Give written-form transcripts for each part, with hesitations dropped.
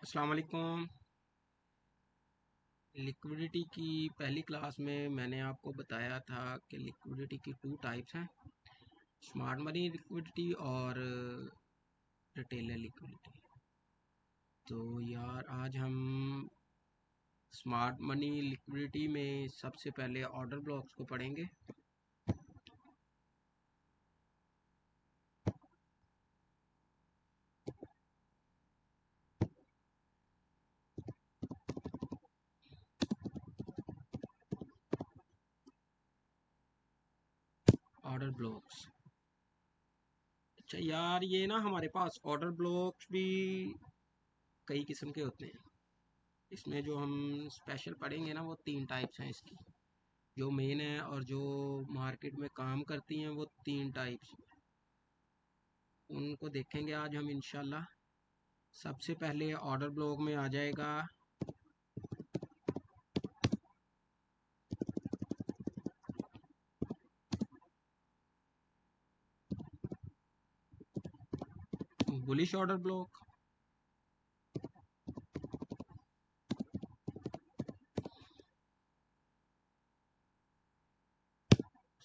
अस्सलाम वालेकुम। लिक्विडिटी की पहली क्लास में मैंने आपको बताया था कि लिक्विडिटी की टू टाइप्स हैं, स्मार्ट मनी लिक्विडिटी और रिटेलर लिक्विडिटी। तो यार आज हम स्मार्ट मनी लिक्विडिटी में सबसे पहले ऑर्डर ब्लॉक्स को पढ़ेंगे। ऑर्डर ब्लॉक्स, अच्छा यार ये ना हमारे पास ऑर्डर ब्लॉक्स भी कई किस्म के होते हैं। इसमें जो हम स्पेशल पढ़ेंगे ना वो तीन टाइप्स हैं इसकी, जो मेन है और जो मार्केट में काम करती हैं वो तीन टाइप्स, उनको देखेंगे आज हम इंशाल्लाह। सबसे पहले ऑर्डर ब्लॉक में आ जाएगा बुलिश ऑर्डर ब्लॉक।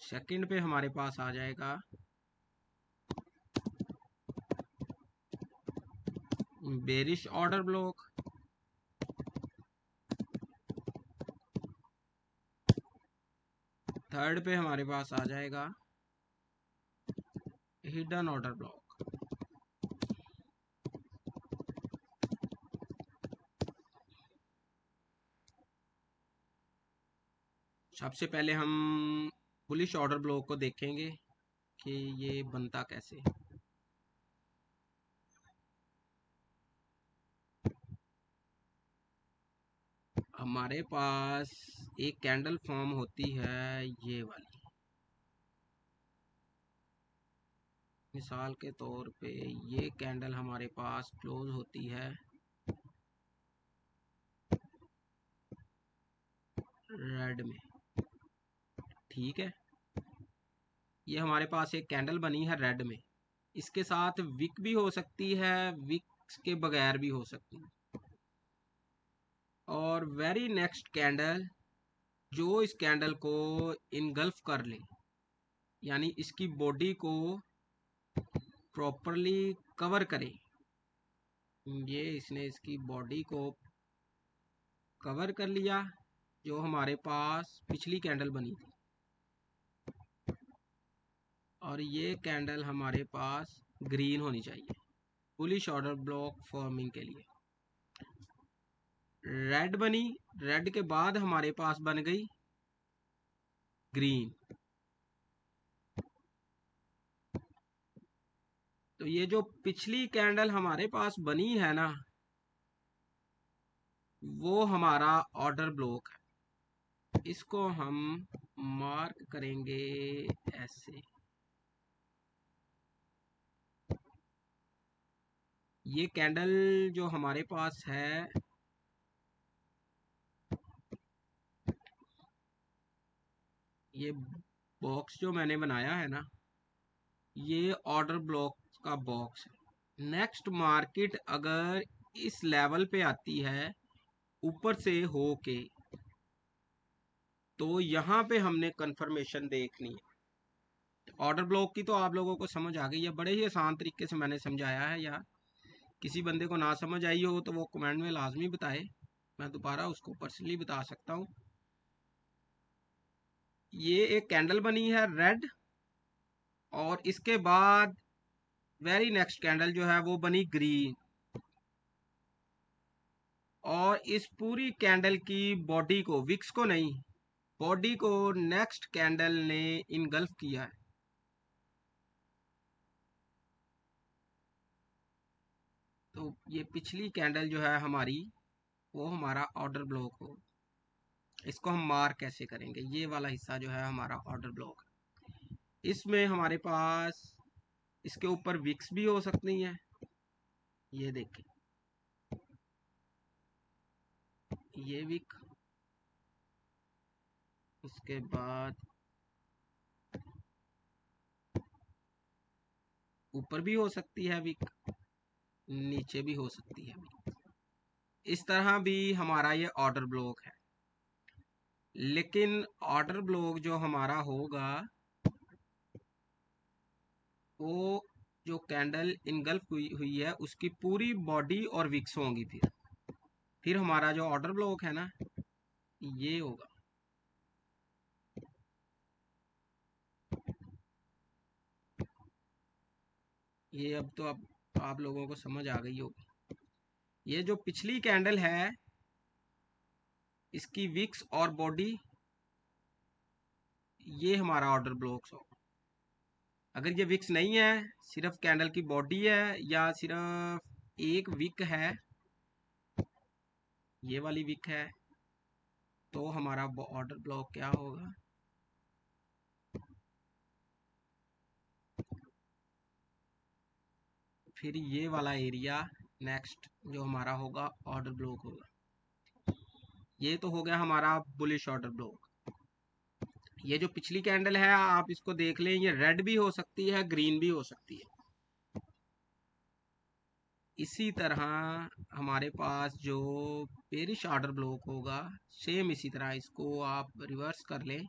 सेकंड पे हमारे पास आ जाएगा बेरिश ऑर्डर ब्लॉक। थर्ड पे हमारे पास आ जाएगा हिडन ऑर्डर ब्लॉक। सबसे पहले हम बुलिश ऑर्डर ब्लॉक को देखेंगे कि ये बनता कैसे। हमारे पास एक कैंडल फॉर्म होती है ये वाली, मिसाल के तौर पे ये कैंडल हमारे पास क्लोज होती है रेड में, ठीक है। ये हमारे पास एक कैंडल बनी है रेड में, इसके साथ विक भी हो सकती है, विक के बगैर भी हो सकती है। और वेरी नेक्स्ट कैंडल जो इस कैंडल को इनगल्फ कर ले, यानी इसकी बॉडी को प्रॉपरली कवर करे, ये इसने इसकी बॉडी को कवर कर लिया, जो हमारे पास पिछली कैंडल बनी थी। और ये कैंडल हमारे पास ग्रीन होनी चाहिए बुलिश ऑर्डर ब्लॉक फॉर्मिंग के लिए। रेड बनी, रेड के बाद हमारे पास बन गई ग्रीन। तो ये जो पिछली कैंडल हमारे पास बनी है ना, वो हमारा ऑर्डर ब्लॉक है। इसको हम मार्क करेंगे ऐसे। ये कैंडल जो हमारे पास है, ये बॉक्स जो मैंने बनाया है ना, ये ऑर्डर ब्लॉक का बॉक्स है। नेक्स्ट मार्केट अगर इस लेवल पे आती है ऊपर से हो के, तो यहाँ पे हमने कंफर्मेशन देखनी है। ऑर्डर ब्लॉक की तो आप लोगों को समझ आ गई है, बड़े ही आसान तरीके से मैंने समझाया है यार। किसी बंदे को ना समझ आई हो तो वो कमेंट में लाजमी बताए, मैं दोबारा उसको पर्सनली बता सकता हूँ। ये एक कैंडल बनी है रेड, और इसके बाद वेरी नेक्स्ट कैंडल जो है वो बनी ग्रीन, और इस पूरी कैंडल की बॉडी को, विक्स को नहीं, बॉडी को नेक्स्ट कैंडल ने इनगल्फ किया है। तो ये पिछली कैंडल जो है हमारी, वो हमारा ऑर्डर ब्लॉक हो। इसको हम मार्क कैसे करेंगे, ये वाला हिस्सा जो है हमारा ऑर्डर ब्लॉक। इसमें हमारे पास इसके ऊपर विक्स भी हो सकती हैं, ये देखें, ये विक, उसके बाद ऊपर भी हो सकती है विक, नीचे भी हो सकती है विक। इस तरह भी हमारा ये ऑर्डर ब्लॉक है। लेकिन ऑर्डर ब्लॉक जो हमारा होगा वो जो कैंडल इनगल्फ हुई है उसकी पूरी बॉडी और विक्स होंगी। फिर हमारा जो ऑर्डर ब्लॉक है ना ये होगा। ये अब तो आप लोगों को समझ आ गई होगी। ये जो पिछली कैंडल है इसकी विक्स और बॉडी, ये हमारा ऑर्डर ब्लॉक्स हो। अगर ये विक्स नहीं है, सिर्फ कैंडल की बॉडी है या सिर्फ एक विक है, ये वाली विक है, तो हमारा ऑर्डर ब्लॉक क्या होगा? फिर ये वाला एरिया नेक्स्ट जो हमारा होगा ऑर्डर ब्लॉक होगा। ये तो हो गया हमारा बुलिश ऑर्डर ब्लॉक। ये जो पिछली कैंडल है आप इसको देख लें, ये रेड भी हो सकती है, ग्रीन भी हो सकती है। इसी तरह हमारे पास जो बेरिश ऑर्डर ब्लॉक होगा सेम इसी तरह इसको आप रिवर्स कर लें।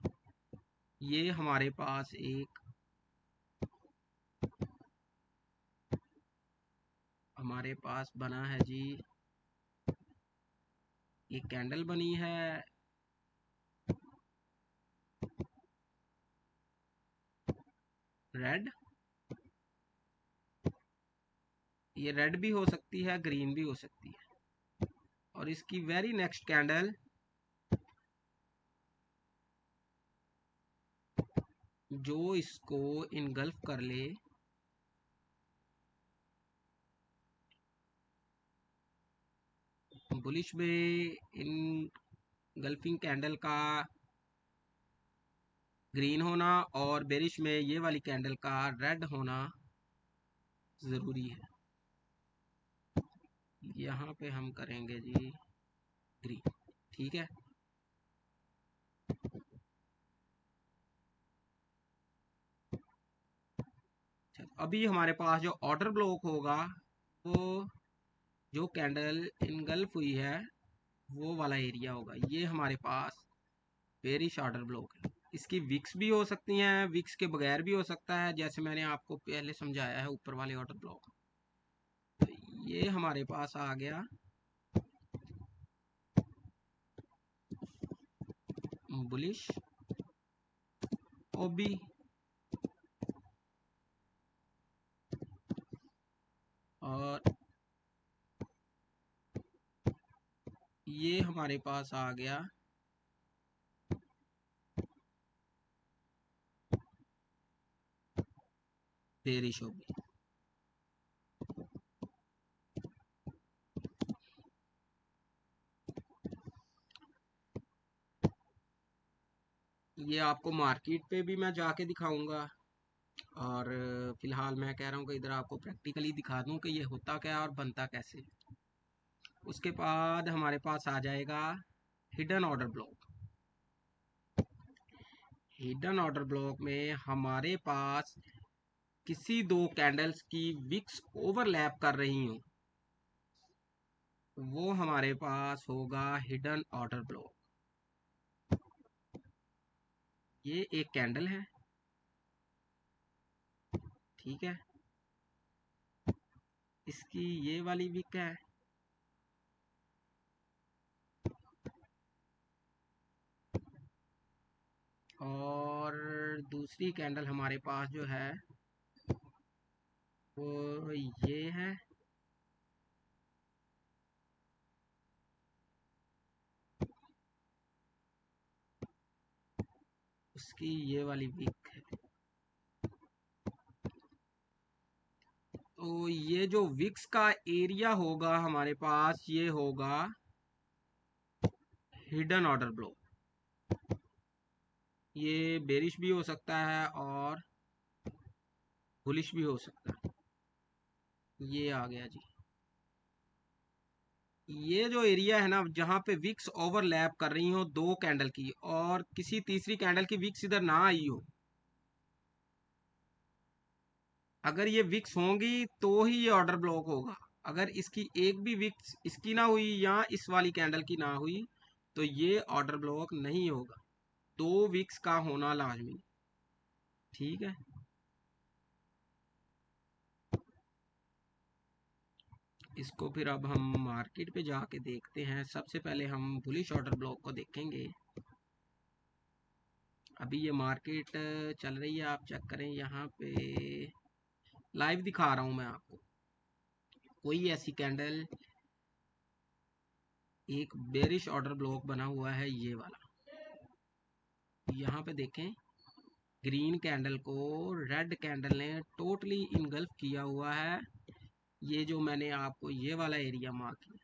ये हमारे पास बना है जी, एक कैंडल बनी है रेड। ये रेड भी हो सकती है, ग्रीन भी हो सकती है। और इसकी वेरी नेक्स्ट कैंडल जो इसको इनगल्फ कर ले, बुलिश में इनगल्फिंग कैंडल का ग्रीन होना और बेरिश में ये वाली कैंडल का रेड होना ज़रूरी है। यहाँ पे हम करेंगे जी ग्रीन, ठीक है। अभी हमारे पास जो ऑर्डर ब्लॉक होगा वो जो कैंडल इनगल्फ हुई है वो वाला एरिया होगा। ये हमारे पास बेरिश ऑर्डर ब्लॉक है। इसकी विक्स भी हो सकती हैं, विक्स के बगैर भी हो सकता है, जैसे मैंने आपको पहले समझाया है ऊपर वाले ऑर्डर ब्लॉक। तो ये हमारे पास आ गया बुलिश ओबी, और ये हमारे पास आ गया बेरिश ओबी। ये आपको मार्केट पे भी मैं जाके दिखाऊंगा, और फिलहाल मैं कह रहा हूँ कि इधर आपको प्रैक्टिकली दिखा दूं कि ये होता क्या और बनता कैसे। उसके बाद हमारे पास आ जाएगा hidden order block. Hidden order block में हमारे पास किसी दो कैंडल्स की विक्स ओवरलैप कर रही हूँ, वो हमारे पास होगा हिडन ऑर्डर ब्लॉक। ये एक कैंडल है, ठीक है, इसकी ये वाली विक है, और दूसरी कैंडल हमारे पास जो है वो ये है, उसकी ये वाली विक है। तो ये जो विक्स का एरिया होगा हमारे पास ये होगा हिडन ऑर्डर ब्लॉक। ये बेरिश भी हो सकता है और बुलिश भी हो सकता है। ये आ गया जी। ये जो एरिया है ना जहाँ पे विक्स ओवरलैप कर रही हो दो कैंडल की, और किसी तीसरी कैंडल की विक्स इधर ना आई हो, अगर ये विक्स होंगी तो ही ये ऑर्डर ब्लॉक होगा। अगर इसकी एक भी विक्स इसकी ना हुई या इस वाली कैंडल की ना हुई तो ये ऑर्डर ब्लॉक नहीं होगा। 2 विक्स का होना लाजमी। ठीक है, इसको फिर अब हम मार्केट पे जाके देखते हैं। सबसे पहले हम बुलिश ऑर्डर ब्लॉक को देखेंगे। अभी ये मार्केट चल रही है, आप चेक करें, यहाँ पे लाइव दिखा रहा हूँ मैं आपको। कोई ऐसी कैंडल, एक बेरिश ऑर्डर ब्लॉक बना हुआ है ये वाला, यहाँ पे देखें ग्रीन कैंडल को रेड कैंडल ने टोटली इनगल्फ किया हुआ है। ये जो मैंने आपको ये वाला एरिया मार्क किया,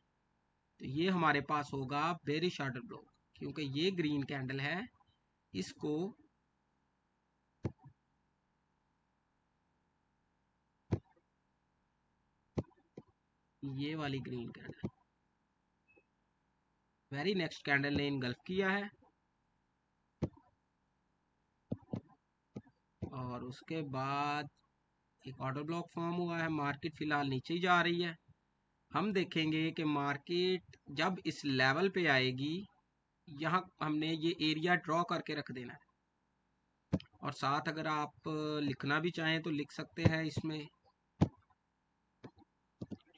तो ये हमारे पास होगा बेरिश ऑर्डर ब्लॉक, क्योंकि ये ग्रीन कैंडल है, इसको ये वाली green candle very next candle ने इनगल्फ किया है, और उसके बाद एक ऑर्डर ब्लॉक फॉर्म हुआ है। मार्केट फिलहाल नीचे ही जा रही है। हम देखेंगे कि मार्केट जब इस लेवल पे आएगी, यहाँ हमने ये एरिया ड्रॉ करके रख देना है। और साथ अगर आप लिखना भी चाहें तो लिख सकते हैं इसमें।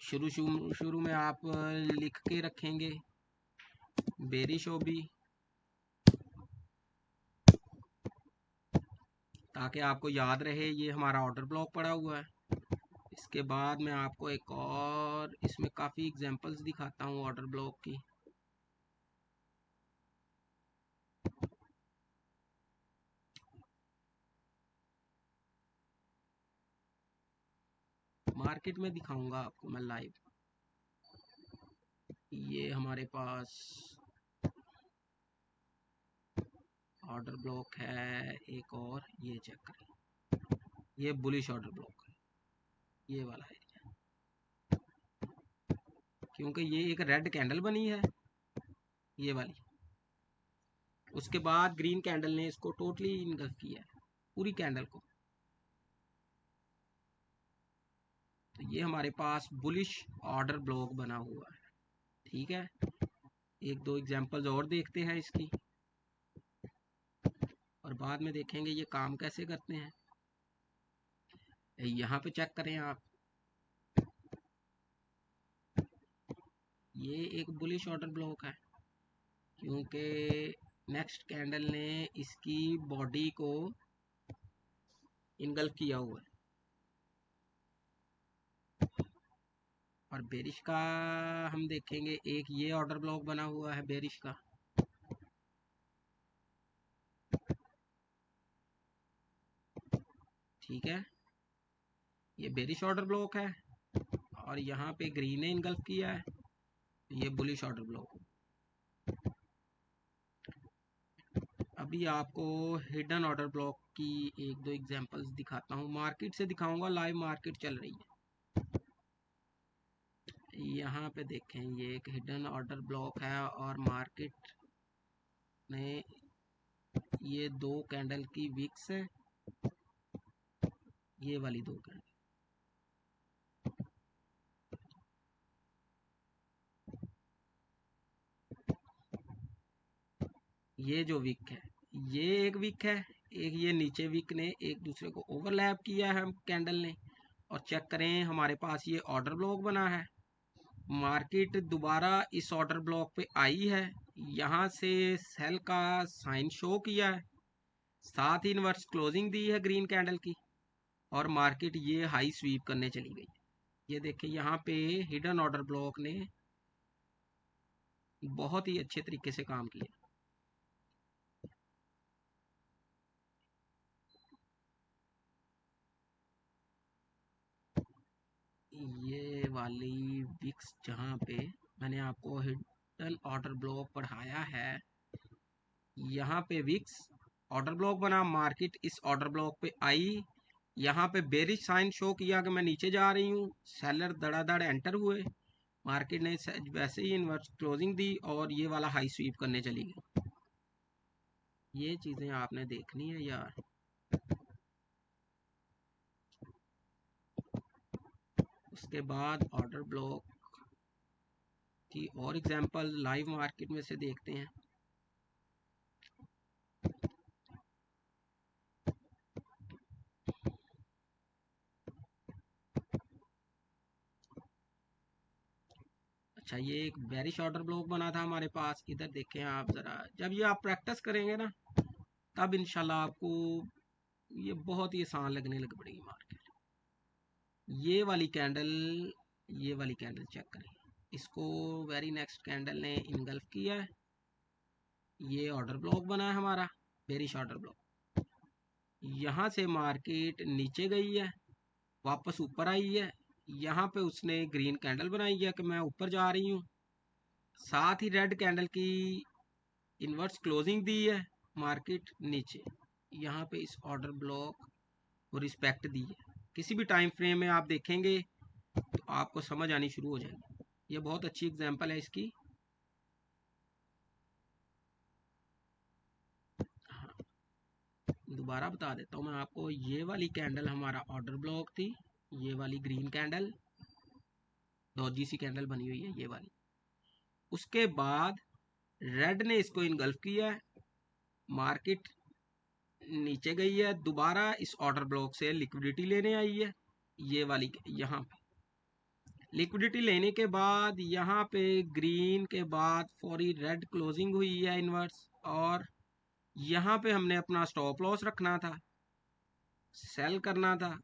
शुरू में आप लिख के रखेंगे बेरिश ओबी, ताकि आपको याद रहे ये हमारा ऑर्डर ब्लॉक पड़ा हुआ है। इसके बाद मैं आपको एक और इसमें काफ़ी एग्जांपल्स दिखाता हूँ ऑर्डर ब्लॉक की। मार्केट में दिखाऊंगा आपको मैं लाइव। ये हमारे पास ऑर्डर ब्लॉक है एक और, ये चेक करें, ये बुलिश ऑर्डर ब्लॉक है, ये वाला एरिया, क्योंकि ये एक रेड कैंडल बनी है ये वाली। उसके बाद ग्रीन कैंडल ने इसको टोटली इनगल्फ किया है, पूरी कैंडल को। तो ये हमारे पास बुलिश ऑर्डर ब्लॉक बना हुआ है। ठीक है, एक दो एग्जांपल्स और देखते हैं इसकी, और बाद में देखेंगे ये काम कैसे करते हैं। यहाँ पे चेक करें आप, ये एक बुलिश ऑर्डर ब्लॉक है, क्योंकि नेक्स्ट कैंडल ने इसकी बॉडी को इनगल्फ किया हुआ है। और बेरिश का हम देखेंगे, एक ये ऑर्डर ब्लॉक बना हुआ है बेरिश का, ठीक है, ये बेरिश ऑर्डर ब्लॉक है, और यहाँ पे ग्रीन ने इनगल्फ किया है, ये बुलिश ऑर्डर ब्लॉक। अभी आपको हिडन ऑर्डर ब्लॉक की एक दो एग्जांपल्स दिखाता हूँ, मार्केट से दिखाऊंगा, लाइव मार्केट चल रही है। यहाँ पे देखें ये एक हिडन ऑर्डर ब्लॉक है, और मार्केट में ये 2 कैंडल की विक्स है, ये वाली 2 कैंडल, ये जो विक है, ये एक विक है, एक ये नीचे विक ने एक दूसरे को ओवरलैप किया है कैंडल ने। और चेक करें हमारे पास ये ऑर्डर ब्लॉक बना है, मार्केट दोबारा इस ऑर्डर ब्लॉक पे आई है, यहाँ से सेल का साइन शो किया है, साथ ही इनवर्स क्लोजिंग दी है ग्रीन कैंडल की, और मार्केट ये हाई स्वीप करने चली गई। ये देखिए यहाँ पे हिडन ऑर्डर ब्लॉक ने बहुत ही अच्छे तरीके से काम किया। ये वाली विक्स जहाँ पे मैंने आपको हिडन ऑर्डर ब्लॉक पढ़ाया है, यहाँ पे विक्स ऑर्डर ब्लॉक बना, मार्केट इस ऑर्डर ब्लॉक पे आई, यहाँ पे बेरिश साइन शो किया कि मैं नीचे जा रही हूँ, सेलर धड़ाधड़ एंटर हुए, मार्केट ने वैसे ही इनवर्स क्लोजिंग दी और ये वाला हाई स्वीप करने चली गई। ये चीज़ें आपने देखनी है यार। उसके बाद ऑर्डर ब्लॉक की और एग्जांपल लाइव मार्केट में से देखते हैं। अच्छा, ये एक बेरिश ऑर्डर ब्लॉक बना था हमारे पास। इधर देखें आप ज़रा, जब ये आप प्रैक्टिस करेंगे ना तब इंशाल्लाह आपको ये बहुत ही आसान लगने लग पड़ेगी मार्केट। ये वाली कैंडल चेक करें, इसको वेरी नेक्स्ट कैंडल ने इनगल्फ किया है। ये ऑर्डर ब्लॉक बना है हमारा, बेरिश ऑर्डर ब्लॉक। यहाँ से मार्केट नीचे गई है, वापस ऊपर आई है। यहाँ पे उसने ग्रीन कैंडल बनाई है कि मैं ऊपर जा रही हूँ, साथ ही रेड कैंडल की इन्वर्स क्लोजिंग दी है, मार्केट नीचे। यहाँ पे इस ऑर्डर ब्लॉक को रिस्पेक्ट दी है। किसी भी टाइम फ्रेम में आप देखेंगे तो आपको समझ आनी शुरू हो जाएगी। ये बहुत अच्छी एग्जांपल है इसकी। हाँ, दोबारा बता देता हूँ मैं आपको। ये वाली कैंडल हमारा ऑर्डर ब्लॉक थी, ये वाली ग्रीन कैंडल डॉजी सी कैंडल बनी हुई है ये वाली। उसके बाद रेड ने इसको इनगल्फ किया है, मार्केट नीचे गई है, दोबारा इस ऑर्डर ब्लॉक से लिक्विडिटी लेने आई है। ये वाली यहाँ पे लिक्विडिटी लेने के बाद यहाँ पे ग्रीन के बाद फौरी रेड क्लोजिंग हुई है इनवर्स, और यहाँ पे हमने अपना स्टॉप लॉस रखना था, सेल करना था।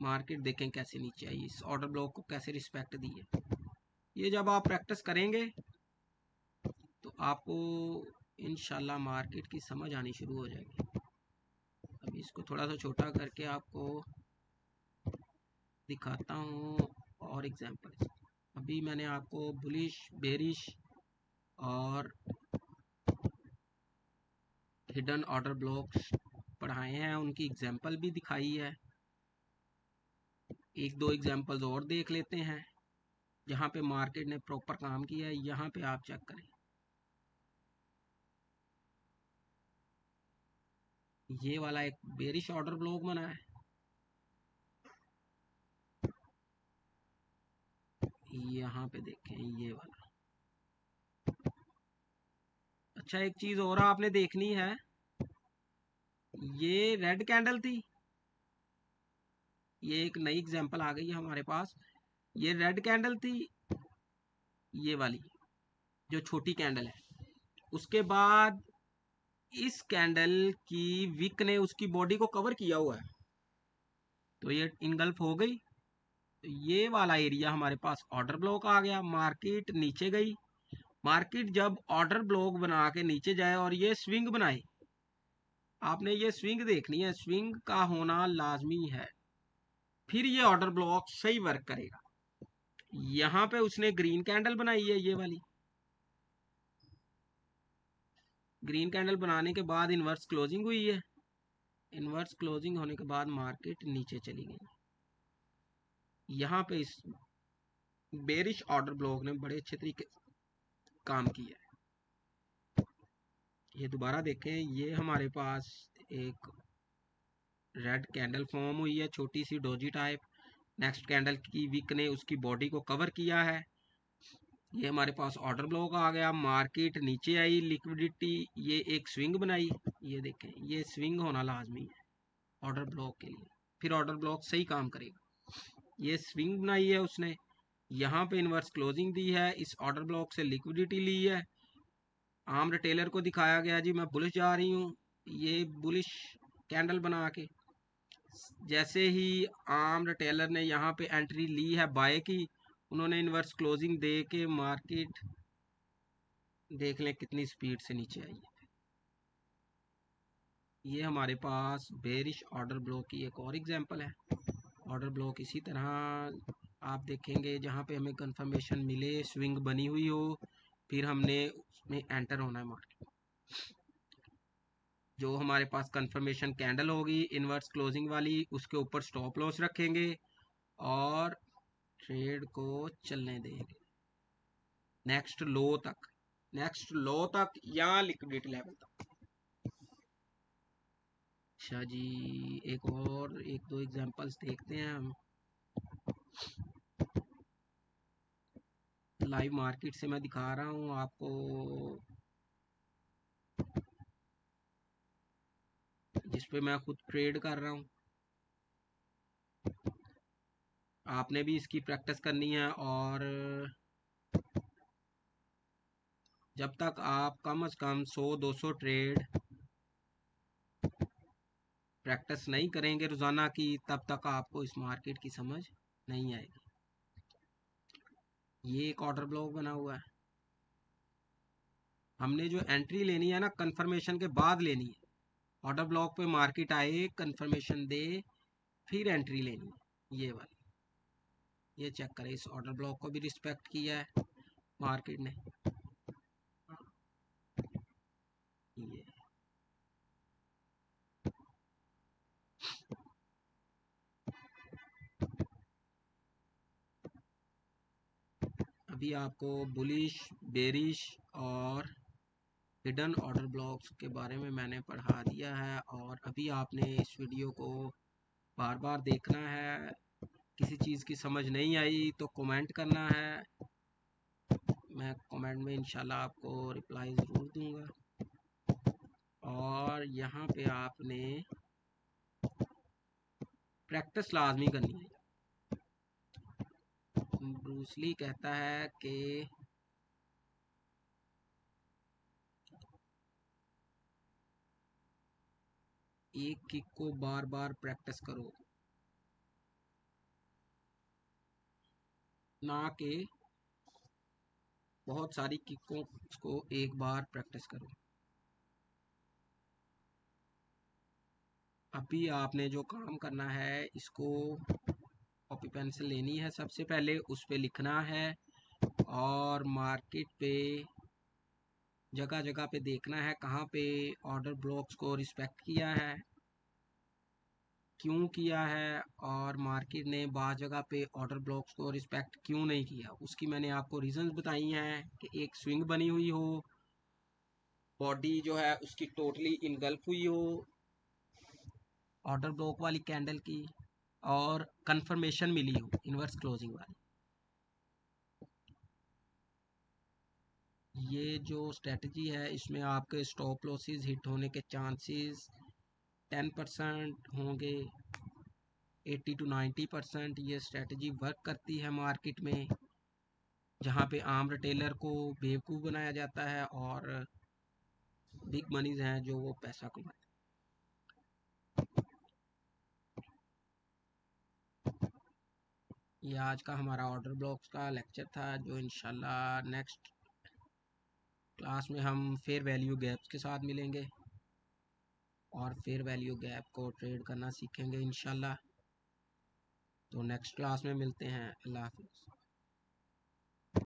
मार्केट देखें कैसे नीचे आई, इस ऑर्डर ब्लॉक को कैसे रिस्पेक्ट दी है। ये जब आप प्रैक्टिस करेंगे तो आपको इंशाल्लाह मार्केट की समझ आनी शुरू हो जाएगी। अभी इसको थोड़ा सा छोटा करके आपको दिखाता हूँ और एग्जांपल। अभी मैंने आपको बुलिश, बेरिश और हिडन ऑर्डर ब्लॉक्स पढ़ाए हैं, उनकी एग्जांपल भी दिखाई है। एक दो एग्जांपल्स और देख लेते हैं जहाँ पे मार्केट ने प्रॉपर काम किया है। यहाँ पे आप चेक करें, ये वाला एक बेरिश ऑर्डर ब्लॉक बना है, यहाँ पे देखें ये वाला। अच्छा, एक चीज और आपने देखनी है, ये रेड कैंडल थी, ये एक नई एग्जांपल आ गई है हमारे पास। ये रेड कैंडल थी, ये वाली जो छोटी कैंडल है। उसके बाद इस कैंडल की विक ने उसकी बॉडी को कवर किया हुआ है, तो ये इनगल्फ हो गई। तो ये वाला एरिया हमारे पास ऑर्डर ब्लॉक आ गया, मार्केट नीचे गई। मार्केट जब ऑर्डर ब्लॉक बना के नीचे जाए और ये स्विंग बनाए, आपने ये स्विंग देखनी है, स्विंग का होना लाजमी है, फिर ये ऑर्डर ब्लॉक सही वर्क करेगा। यहाँ पे उसने ग्रीन कैंडल बनाई है, ये वाली ग्रीन कैंडल बनाने के बाद इनवर्स क्लोजिंग हुई है। इनवर्स क्लोजिंग होने के बाद मार्केट नीचे चली गई। यहाँ पे इस बेरिश ऑर्डर ब्लॉक ने बड़े अच्छे तरीके काम किया है। ये दोबारा देखें, ये हमारे पास एक रेड कैंडल फॉर्म हुई है, छोटी सी डोजी टाइप। नेक्स्ट कैंडल की विक ने उसकी बॉडी को कवर किया है। ये हमारे पास ऑर्डर ब्लॉक आ गया, मार्केट नीचे आई, लिक्विडिटी, ये एक स्विंग बनाई। ये देखें, ये स्विंग होना लाजमी है ऑर्डर ब्लॉक के लिए, फिर ऑर्डर ब्लॉक सही काम करेगा। ये स्विंग बनाई है उसने, यहाँ पे इनवर्स क्लोजिंग दी है, इस ऑर्डर ब्लॉक से लिक्विडिटी ली है। आम रिटेलर को दिखाया गया जी मैं बुलिश जा रही हूँ, ये बुलिश कैंडल बना के। जैसे ही आम रिटेलर ने यहाँ पे एंट्री ली है बाय की, उन्होंने इनवर्स क्लोजिंग दे के मार्केट देख लें कितनी स्पीड से नीचे आई है। ये हमारे पास बेरिश ऑर्डर ब्लॉक की एक और एग्जांपल है। ऑर्डर ब्लॉक इसी तरह आप देखेंगे जहाँ पे हमें कंफर्मेशन मिले, स्विंग बनी हुई हो, फिर हमने उसमें एंटर होना है मार्केट। जो हमारे पास कंफर्मेशन कैंडल होगी इनवर्स क्लोजिंग वाली, उसके ऊपर स्टॉप लॉस रखेंगे और ट्रेड को चलने देंगे नेक्स्ट लो तक या लिक्विडिटी लेवल तक। अच्छा जी, एक दो एग्जांपल्स देखते हैं हम। लाइव मार्केट से मैं दिखा रहा हूँ आपको, जिस पे मैं खुद ट्रेड कर रहा हूँ। आपने भी इसकी प्रैक्टिस करनी है, और जब तक आप कम से कम 100-200 ट्रेड प्रैक्टिस नहीं करेंगे रोज़ाना की, तब तक आपको इस मार्केट की समझ नहीं आएगी। ये एक ऑर्डर ब्लॉक बना हुआ है। हमने जो एंट्री लेनी है ना, कंफर्मेशन के बाद लेनी है। ऑर्डर ब्लॉक पे मार्केट आए, कंफर्मेशन दे, फिर एंट्री लेनी है। ये वाली, ये चेक करें, इस ऑर्डर ब्लॉक को भी रिस्पेक्ट किया है मार्केट ने। ये अभी आपको बुलिश, बेरिश और हिडन ऑर्डर ब्लॉक्स के बारे में मैंने पढ़ा दिया है, और अभी आपने इस वीडियो को बार बार देखना है। किसी चीज़ की समझ नहीं आई तो कमेंट करना है, मैं कमेंट में इंशाल्लाह आपको रिप्लाई ज़रूर दूंगा। और यहाँ पे आपने प्रैक्टिस लाजमी करनी है। ब्रूसली कहता है कि एक किक को बार बार प्रैक्टिस करो, ना कि बहुत सारी किकों को एक बार प्रैक्टिस करो। अभी आपने जो काम करना है, इसको कॉपी पेंसिल लेनी है, सबसे पहले उस पे लिखना है, और मार्केट पे जगह जगह पे देखना है कहाँ पे ऑर्डर ब्लॉक्स को रिस्पेक्ट किया है, क्यों किया है, और मार्केट ने बाद जगह पे ऑर्डर ब्लॉक्स को रिस्पेक्ट क्यों नहीं किया। उसकी मैंने आपको रीजंस बताई हैं कि एक स्विंग बनी हुई हो, बॉडी जो है उसकी टोटली इनगल्फ हुई हो ऑर्डर ब्लॉक वाली कैंडल की, और कंफर्मेशन मिली हो इन्वर्स क्लोजिंग वाली। ये जो स्ट्रेटजी है, इसमें आपके स्टॉप लॉसेस हिट होने के चांसेस 10% होंगे। 80 to 90% ये स्ट्रेटजी वर्क करती है मार्केट में, जहाँ पे आम रिटेलर को बेवकूफ़ बनाया जाता है और बिग मनीज हैं जो वो पैसा कमाते हैं। ये आज का हमारा ऑर्डर ब्लॉक्स का लेक्चर था, जो इंशाल्लाह नेक्स्ट क्लास में हम फेयर वैल्यू गैप्स के साथ मिलेंगे, और फेयर वैल्यू गैप को ट्रेड करना सीखेंगे इंशाल्लाह। तो नेक्स्ट क्लास में मिलते हैं। अल्लाह हाफिज़।